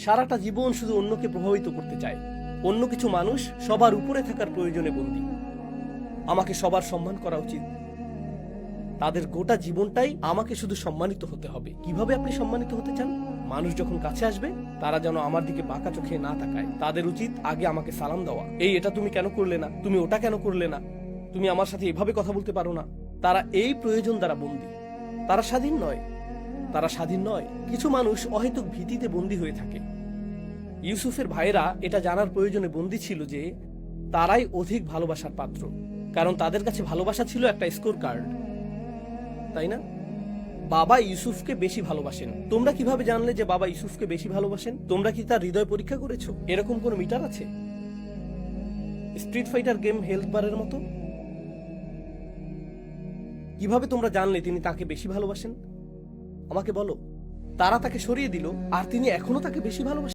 সারাটা জীবন শুধু অন্যকে প্রভাবিত করতে চায়। অন্য কিছু মানুষ সবার উপরে থাকার প্রয়োজনে বন্দী। আমাকে সবার সম্মান করা উচিত, তাদের গোটা জীবনটাই আমাকে শুধু সম্মানিত হতে হবে। কিভাবে আপনি সম্মানিত হতে চান? মানুষ যখন কাছে আসবে তারা যেন আমার দিকে বাঁকা চোখে না তাকায়। তাদের উচিত আগে আমাকে সালাম দেওয়া। এই এটা তুমি কেন করলে না, তুমি ওটা কেন করলে না, তুমি আমার সাথে এভাবে কথা বলতে পারো না। তারা এই প্রয়োজন দ্বারা বন্দী। তারা স্বাধীন নয়, তারা স্বাধীন নয়। কিছু মানুষ অহেতুক ভীতিতে বন্দী হয়ে থাকে। ইউসুফের ভাইরা এটা জানার প্রয়োজনে বন্দী ছিল যে তারাই অধিক ভালোবাসার পাত্র, কারণ তাদের কাছে ভালোবাসা ছিল একটা স্কোর কার্ড, তাই না? বাবা ইউসুফকে বেশি ভালোবাসেন। তোমরা কিভাবে জানলে যে বাবা ইউসুফকে বেশি ভালোবাসেন? তোমরা কি তার হৃদয় পরীক্ষা করেছো? এরকম কোন মিটার আছে? স্ট্রিট ফাইটার গেম হেলথ বারের মতো? কিভাবে তোমরা জানলে তিনি তাকে বেশি ভালোবাসেন? আমাকে বলো। তারা তাকে সরিয়ে দিল আর তিনি এখনো তাকে বেশি ভালোবাসেন।